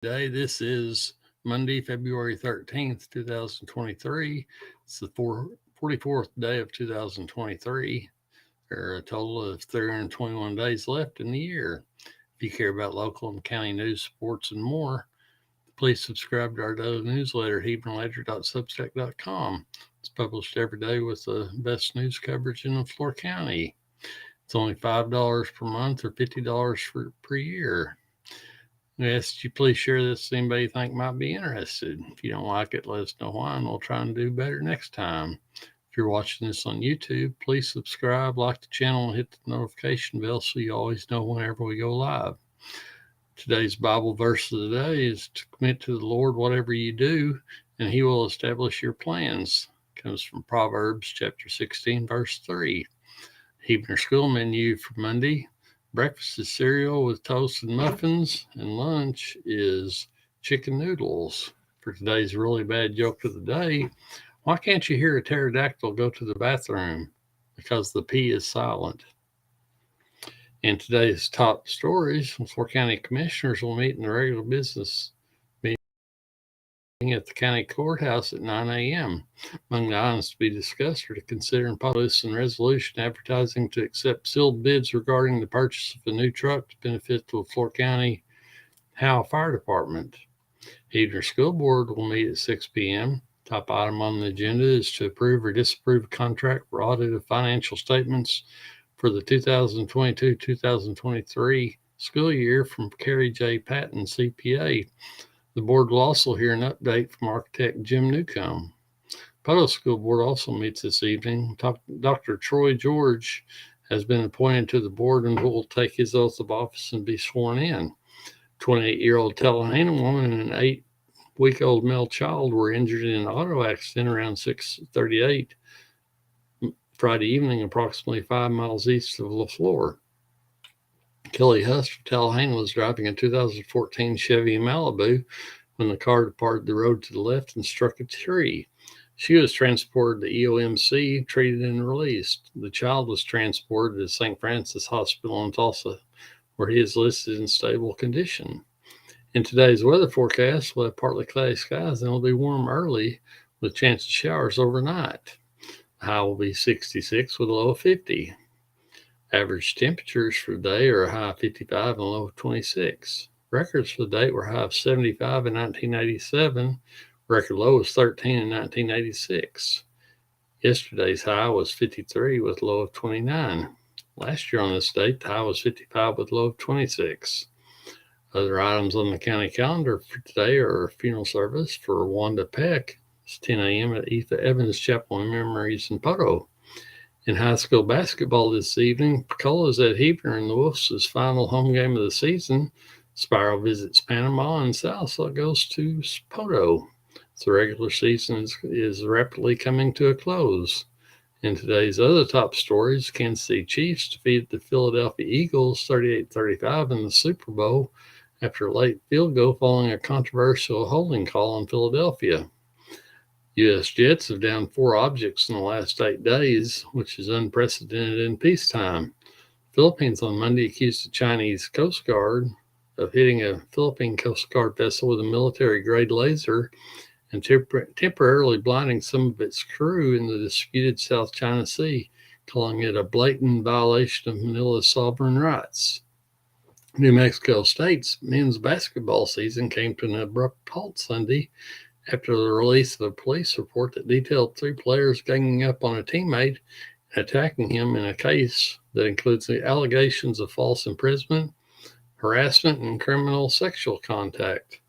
Day. This is Monday, February 13th, 2023. It's the 44th day of 2023. There are a total of 321 days left in the year. If you care about local and county news, sports, and more, please subscribe to our daily newsletter, hebronledger.substack.com. It's published every day with the best news coverage in Floor County. It's only $5 per month or $50 per year. We ask you please share this with anybody you think might be interested. If you don't like it, let us know why, and we'll try and do better next time. If you're watching this on YouTube, please subscribe, like the channel, and hit the notification bell so you always know whenever we go live. Today's Bible verse of the day is to commit to the Lord whatever you do, and He will establish your plans. It comes from Proverbs chapter 16, verse 3. Hebrew School menu for Monday. Breakfast is cereal with toast and muffins, and lunch is chicken noodles. For today's really bad joke of the day, why can't you hear a pterodactyl go to the bathroom? Because the P is silent. In today's top stories, 4 county commissioners will meet in the regular business meeting at the county courthouse at 9 a.m. Among the items to be discussed are to consider and publish a resolution advertising to accept sealed bids regarding the purchase of a new truck to benefit the Floor County Howe Fire Department. Hebron School Board will meet at 6 p.m. Top item on the agenda is to approve or disapprove a contract for audit of financial statements for the 2022-2023 school year from Carrie J. Patton, CPA. The board will also hear an update from architect Jim Newcomb. Poto School Board also meets this evening. Dr. Troy George has been appointed to the board and will take his oath of office and be sworn in. 28-year-old Tallahassee woman and an 8-week-old male child were injured in an auto accident around 6:38 Friday evening, approximately 5 miles east of LaFleur. Kelly Hust of Tallahassee was driving a 2014 Chevy Malibu when the car departed the road to the left and struck a tree. She was transported to EOMC, treated and released. The child was transported to St. Francis Hospital in Tulsa, where he is listed in stable condition. In today's weather forecast, we'll have partly cloudy skies and it'll be warm early with chance of showers overnight. The high will be 66 with a low of 50. Average temperatures for the day are a high of 55 and a low of 26. Records for the date were high of 75 in 1987. Record low was 13 in 1986. Yesterday's high was 53 with a low of 29. Last year on this date, the high was 55 with a low of 26. Other items on the county calendar for today are a funeral service for Wanda Peck. It's 10 a.m. at Etha Evans Chapel and Memories in Poto. In high school basketball this evening, Pecola's at Hebron in the Wolves' final home game of the season. Spiral visits Panama and Salsa goes to Poto. The regular season is rapidly coming to a close. In today's other top stories, Kansas City Chiefs defeated the Philadelphia Eagles 38-35 in the Super Bowl after a late field goal following a controversial holding call on Philadelphia. U.S. jets have downed 4 objects in the last 8 days, which is unprecedented in peacetime. Philippines on Monday accused the Chinese Coast Guard of hitting a Philippine Coast Guard vessel with a military-grade laser and temporarily blinding some of its crew in the disputed South China Sea, calling it a blatant violation of Manila's sovereign rights. New Mexico State's men's basketball season came to an abrupt halt Sunday after the release of a police report that detailed 3 players ganging up on a teammate and attacking him in a case that includes the allegations of false imprisonment, harassment, and criminal sexual contact.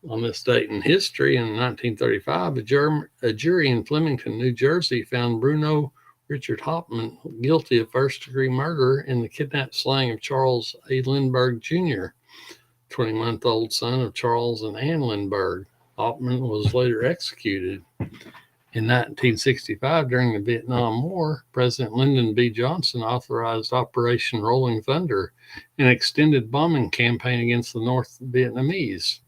On this date in history, in 1935, a jury in Flemington, New Jersey, found Bruno Richard Hauptmann guilty of first-degree murder in the kidnapped slaying of Charles A. Lindbergh Jr., 20-month-old son of Charles and Ann Lindbergh. Hauptmann was later executed. In 1965, during the Vietnam War, President Lyndon B. Johnson authorized Operation Rolling Thunder, an extended bombing campaign against the North Vietnamese.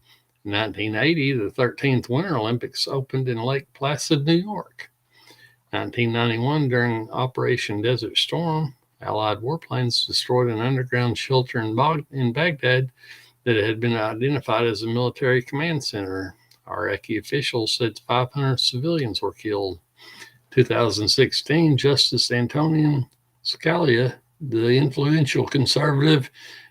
In 1980, the 13th Winter Olympics opened in Lake Placid, New York. 1991, during Operation Desert Storm, Allied warplanes destroyed an underground shelter in Baghdad, that it had been identified as a military command center. Iraqi officials said 500 civilians were killed. 2016, Justice Antonin Scalia, the influential conservative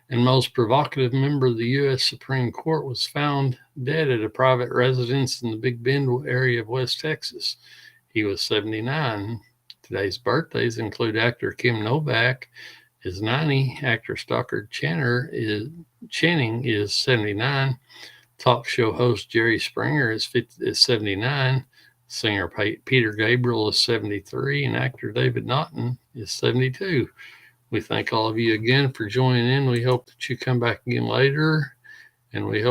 and most provocative member of the U.S. Supreme Court, was found dead at a private residence in the Big Bend area of West Texas. He was 79. Today's birthdays include actor Kim Novak is 90, actor Stockard Channing is 79, talk show host Jerry Springer is 79, singer Peter Gabriel is 73, and actor David Naughton is 72. We thank all of you again for joining in. We hope that you come back again later, and we hope